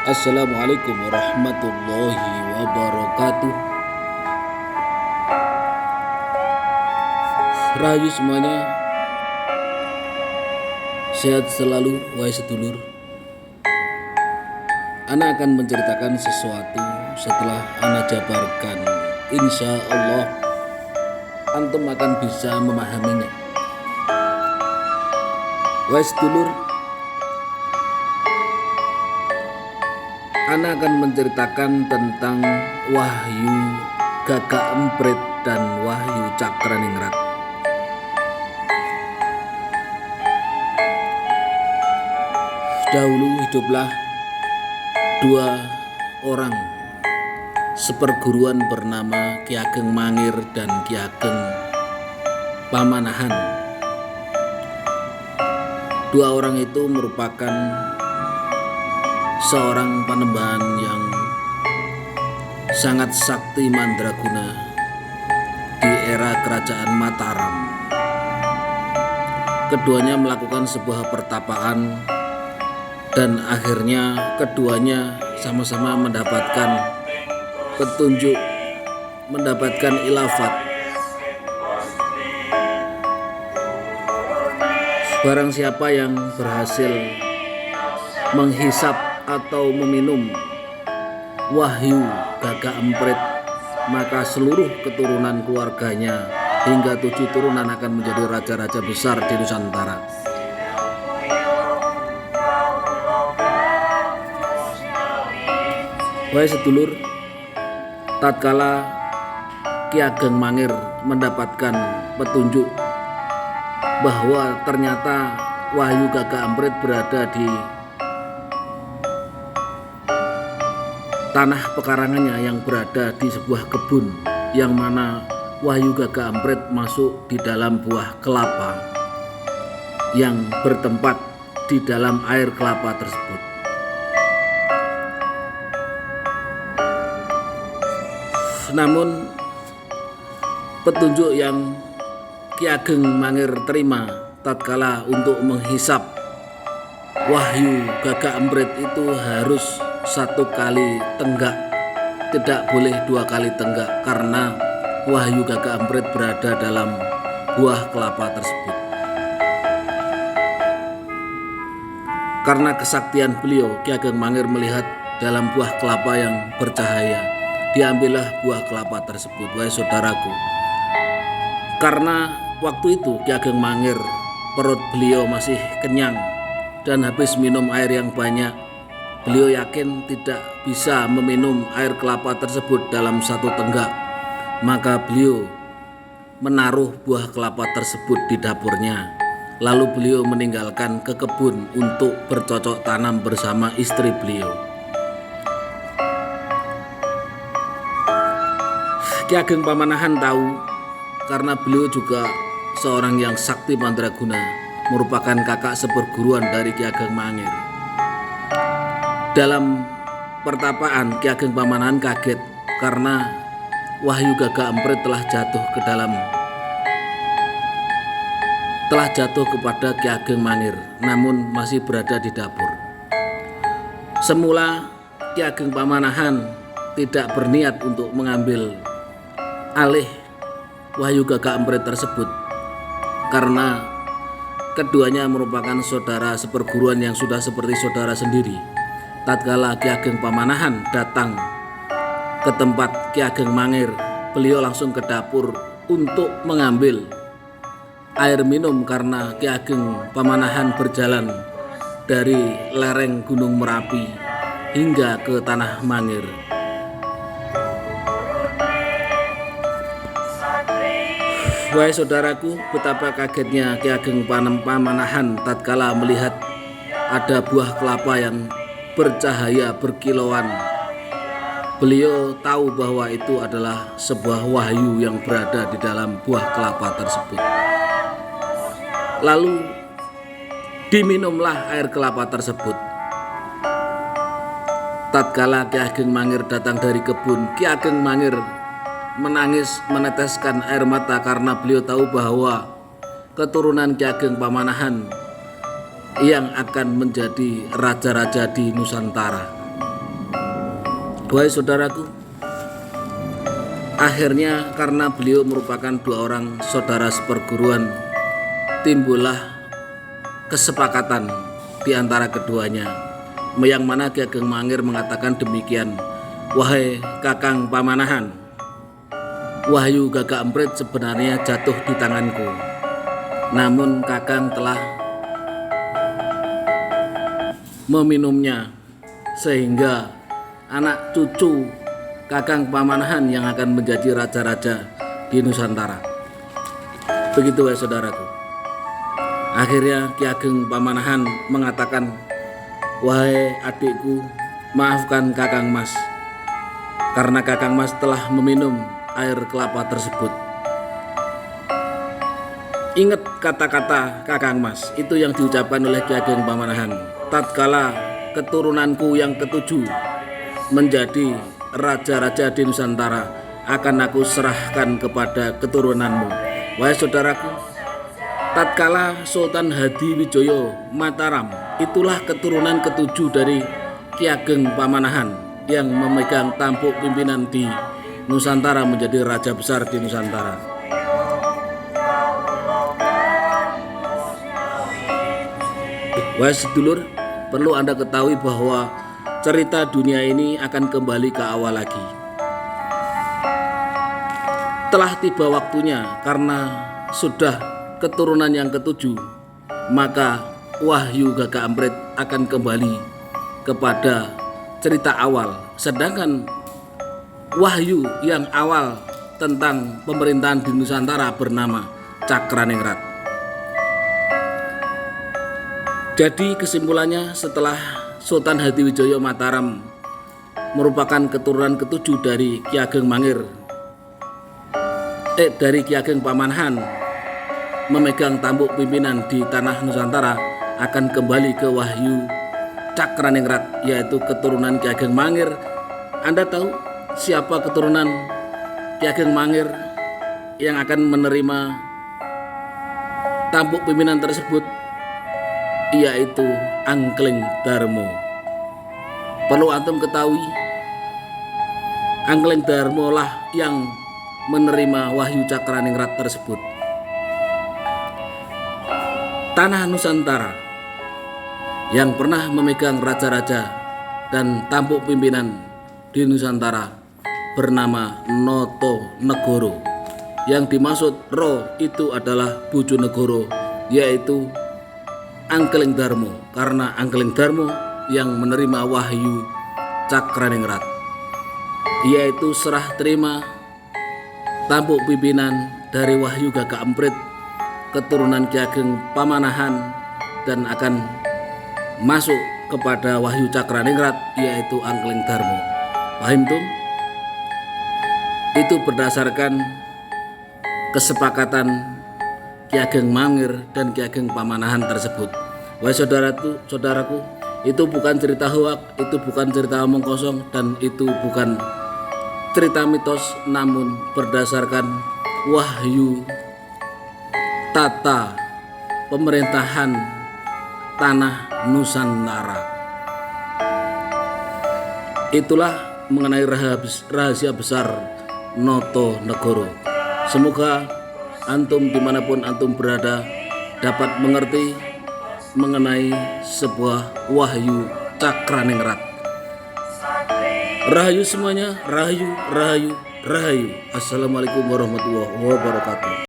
Assalamualaikum warahmatullahi wabarakatuh. Rahayu semuanya, sehat selalu wahai sedulur. Ana akan menceritakan sesuatu setelah Ana jabarkan. Insya Allah antum akan bisa memahaminya. Wahai sedulur, Ana akan menceritakan tentang Wahyu Gagak Emprit dan Wahyu Cakraningrat. Dahulu hiduplah dua orang seperguruan bernama Ki Ageng Mangir dan Ki Ageng Pamanahan. Dua orang itu merupakan seorang panembahan yang sangat sakti mandraguna di era kerajaan Mataram. Keduanya melakukan sebuah pertapaan dan akhirnya keduanya sama-sama mendapatkan petunjuk, mendapatkan ilafat. Barang siapa yang berhasil menghisap atau meminum Wahyu Gagak Emprit, maka seluruh keturunan keluarganya hingga 7 turunan akan menjadi raja-raja besar di Nusantara. Wahai sedulur, tatkala Ki Ageng Mangir mendapatkan petunjuk bahwa ternyata Wahyu Gagak Emprit berada di tanah pekarangannya yang berada di sebuah kebun, yang mana Wahyu Gagak Emprit masuk di dalam buah kelapa yang bertempat di dalam air kelapa tersebut. Namun petunjuk yang Ki Ageng Mangir terima tatkala untuk menghisap Wahyu Gagak Emprit itu harus 1 kali tenggak, tidak boleh 2 kali tenggak, karena Wahyu Gagak Emprit berada dalam buah kelapa tersebut. Karena kesaktian beliau, Ki Ageng Mangir melihat dalam buah kelapa yang bercahaya. Diambillah buah kelapa tersebut, wahai saudaraku. Karena waktu itu Ki Ageng Mangir, perut beliau masih kenyang dan habis minum air yang banyak. Beliau yakin tidak bisa meminum air kelapa tersebut dalam 1 tenggak. Maka beliau menaruh buah kelapa tersebut di dapurnya. Lalu beliau meninggalkan ke kebun untuk bercocok tanam bersama istri beliau. Ki Ageng Pamanahan tahu, karena beliau juga seorang yang sakti mandraguna, merupakan kakak seperguruan dari Ki Ageng Mangir. Dalam pertapaan, Ki Ageng Pamanahan kaget karena Wahyu Gagak Emprit telah jatuh kepada Ki Ageng Mangir, namun masih berada di dapur. Semula Ki Ageng Pamanahan tidak berniat untuk mengambil alih Wahyu Gagak Emprit tersebut, karena keduanya merupakan saudara seperguruan yang sudah seperti saudara sendiri. Tatkala Ki Ageng Pamanahan datang ke tempat Ki Ageng Mangir, beliau langsung ke dapur untuk mengambil air minum, karena Ki Ageng Pamanahan berjalan dari lereng Gunung Merapi hingga ke Tanah Mangir. Wahai saudaraku, betapa kagetnya Ki Ageng Pamanahan tatkala melihat ada buah kelapa yang bercahaya berkilauan. Beliau tahu bahwa itu adalah sebuah wahyu yang berada di dalam buah kelapa tersebut. Lalu diminumlah air kelapa tersebut. Tatkala Ki Ageng Mangir datang dari kebun, Ki Ageng Mangir menangis meneteskan air mata karena beliau tahu bahwa keturunan Ki Ageng Pamanahan yang akan menjadi raja-raja di Nusantara. Wahai saudaraku, akhirnya karena beliau merupakan dua orang saudara seperguruan, timbullah kesepakatan di antara keduanya, yang mana Ki Ageng Mangir mengatakan demikian, "Wahai Kakang Pamanahan, wahyu Gagak Emprit sebenarnya jatuh di tanganku, namun Kakang telah meminumnya sehingga anak cucu Kakang Pamanahan yang akan menjadi raja-raja di Nusantara." Begitu ya saudaraku. Akhirnya Ki Ageng Pamanahan mengatakan, "Wahai adikku, maafkan Kakang Mas, karena Kakang Mas telah meminum air kelapa tersebut." Ingat kata-kata Kakang Mas, itu yang diucapkan oleh Ki Ageng Pamanahan. "Tatkala keturunanku yang ketujuh menjadi raja-raja di Nusantara, akan aku serahkan kepada keturunanmu." Wahai saudaraku, tatkala Sultan Hadiwijoyo Mataram, itulah keturunan ketujuh dari Ki Ageng Pamanahan yang memegang tampuk pimpinan di Nusantara, menjadi raja besar di Nusantara. Wahai sedulur, perlu Anda ketahui bahwa cerita dunia ini akan kembali ke awal lagi. Telah tiba waktunya, karena sudah keturunan yang ketujuh, maka wahyu Gagak Emprit akan kembali kepada cerita awal. Sedangkan wahyu yang awal tentang pemerintahan di Nusantara bernama Cakraningrat. Jadi kesimpulannya, setelah Sultan Hadiwijoyo Mataram merupakan keturunan ketujuh dari Ki Ageng Mangir, dari Ki Ageng Pamanahan, memegang tampuk pimpinan di tanah Nusantara, akan kembali ke wahyu Cakraningrat, yaitu keturunan Ki Ageng Mangir. Anda tahu siapa keturunan Ki Ageng Mangir yang akan menerima tampuk pimpinan tersebut? Yaitu Angkling Darmo. Perlu antum ketahui, Angkling Darmo lah yang menerima wahyu Cakraningrat tersebut. Tanah Nusantara yang pernah memegang raja-raja dan tampuk pimpinan di Nusantara bernama Noto Negoro. Yang dimaksud Ro itu adalah Bojonegoro, yaitu Angkling Darmo, karena Angkling Darmo yang menerima wahyu Cakraningrat, yaitu serah terima tampuk pimpinan dari wahyu Gagak Emprit, keturunan Ki Ageng Pamanahan, dan akan masuk kepada wahyu Cakraningrat, yaitu Angkling Darmo. Paham tuh? Itu berdasarkan kesepakatan Ki Ageng Mangir dan Ki Ageng Pamanahan tersebut. Wahai saudaraku, itu bukan cerita hoak, itu bukan cerita omong kosong, dan itu bukan cerita mitos, namun berdasarkan wahyu tata pemerintahan tanah Nusantara. Itulah mengenai rahasia besar Noto Negoro. Semoga antum dimanapun antum berada dapat mengerti mengenai sebuah wahyu Cakraningrat. Rahayu semuanya, rahayu, rahayu, rahayu. Assalamualaikum warahmatullahi wabarakatuh.